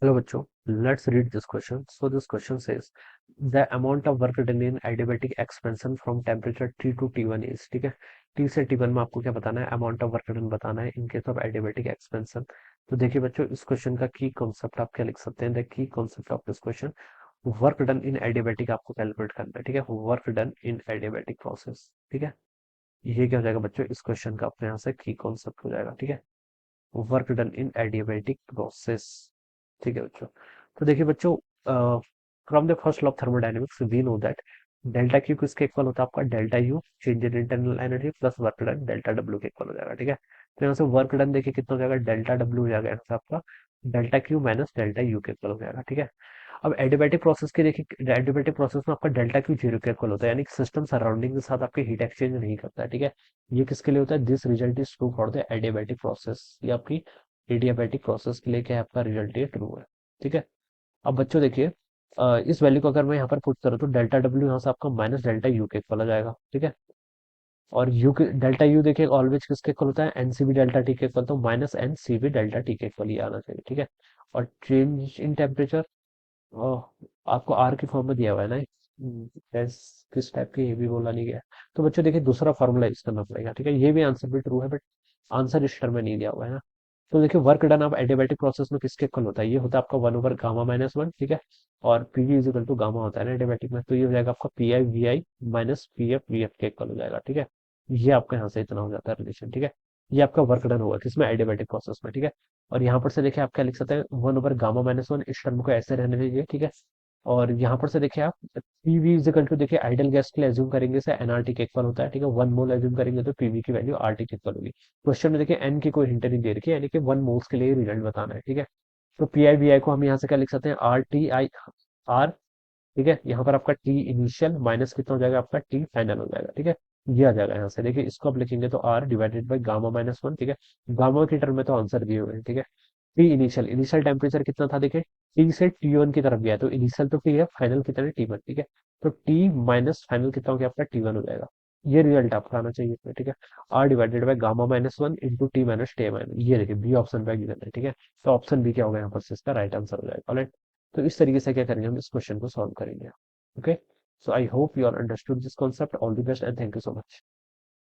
Hello बच्चों, let's read this question. So this question says the amount of work done in adiabatic expansion from temperature T to T1 is, ठीक है। T से T1 में आपको क्या बताना है, अमाउंट ऑफ वर्क डन बताना है in case of adiabatic expansion. तो देखिए बच्चों, इस क्वेश्चन का की कॉन्सेप्ट आप क्या लिख सकते हैं, the key concept of this question, work done in adiabatic आपको कैलकुलेट करना है, ठीक है। Work done in adiabatic process, ठीक है। ये क्या हो जाएगा बच्चों, इस क्वेश्चन का अपने यहाँ से की कॉन्सेप्ट हो जाएगा, ठीक है। Work done in adiabatic process, ठीक है बच्चों। तो देखिए बच्चों, from the first law of thermodynamics we know that delta Q किसके इक्वल होता है, आपका delta U change in internal energy plus work done delta W के इक्वल हो जाएगा, ठीक है। तो यहाँ से वर्क डन देखिए कितना हो जाएगा, डेल्टा डब्ल्यू हो जाएगा यहाँ से आपका delta Q minus delta U के इक्वल हो जाएगा, ठीक है। अब एडियाबेटिक प्रोसेस के देखिए, एडियाबेटिक प्रोसेस में आपका डेल्टा क्यू जीरो के इक्वल होता है, यानी कि सिस्टम सराउंडिंग के साथ आपके हीट एक्सचेंज नहीं करता है, ठीक है। ये किसके लिए होता है, this result is true for the adiabatic process, ये आपकी एडियाबेटिक प्रोसेस के लिए क्या है, आपका रिजल्ट ये ट्रू है, ठीक है। अब बच्चों देखिए, इस वैल्यू को अगर मैं यहाँ पर पुट करूँ तो डेल्टा डब्ल्यू यहाँ से आपका माइनस डेल्टा यू के इक्वल आ जाएगा, ठीक है। और यू के डेल्टा यू देखिए ऑलवेज किसके इक्वल होता है, एनसीबी डेल्टा टी के इक्वल, तो माइनस एनसीबी डेल्टा टी के इक्वल ये आना चाहिए, ठीक है। और चेंज इन टेम्परेचर आपको आर की फॉर्म में दिया हुआ है ना, किस टाइप की, ये भी बोला नहीं गया। तो बच्चों देखिए दूसरा फॉर्मूला यूज करना पड़ेगा, ठीक है। ये भी आंसर भी ट्रू है, बट आंसर इस टर्म में नहीं दिया हुआ है ना। तो देखिए वर्क डन अब एडियाबेटिक प्रोसेस में किसके इक्वल होता है, ये होता है आपका one over gamma minus one, ठीक है। और PV is equal to gamma होता है ना एडियाबेटिक में, तो ये हो जाएगा आपका P I V I minus P F V F के इक्वल हो जाएगा, ठीक है। ये आपका यहाँ से इतना हो जाता है रिलेशन, ठीक है। ये आपका वर्क डन होगा किसमें, एडियाबेटिक प्रोसेस में, ठीक है। और यहाँ पर से देखिए आप क्या लिख सकते हैं, one over gamma minus one, इस टर्म को ऐसे रहने दीजिए, ठीक है। और यहाँ पर से देखिए आप पीवी इज इक्वल टू, देखिए आइडल गैस के लिए एज्यूम करेंगे से एनआरटी के इक्वल होता है, ठीक है। वन मोल एज्यूम करेंगे तो पीवी की वैल्यू आरटी के इक्वल होगी। क्वेश्चन में देखिए एन की कोई हिंट नहीं दे रखी है, यानी कि वन मोल्स के लिए रिजल्ट बताना है, ठीक है। तो पी आई वी आई को हम यहाँ से क्या लिख सकते हैं, आर टी आई आर, ठीक है। यहाँ पर आपका टी इनिशियल माइनस कितना हो जाएगा, आपका टी फाइनल हो जाएगा, ठीक है। ये आ जाएगा यहाँ से, देखिए इसको आप लिखेंगे तो R divided by gamma minus one, ठीक है। गामा की टर्म में तो आंसर दिए हुए हैं, ठीक है। टी इनिशियल, इनिशियल टेम्परेचर कितना था देखिए, टी से टी वन की तरफ गया, तो इनिशियल तो टी है, फाइनल कितना है टी वन, ठीक है। तो टी माइनस फाइनल कितना हो गया, आपका टी वन हो जाएगा। ये रिजल्ट आपका आना चाहिए इसमें, ठीक है। R divided by gamma minus one into T minus T minus, ये देखिए बी ऑप्शन पे गिवन है, ठीक है। तो ऑप्शन बी क्या होगा यहाँ पर से, इसका राइट आंसर हो जाएगा, ऑलराइट। तो इस तरीके से क्या करेंगे, हम इस क्वेश्चन को सॉल्व करेंगे, okay. So I hope you all understood this concept. All the best and thank you so much.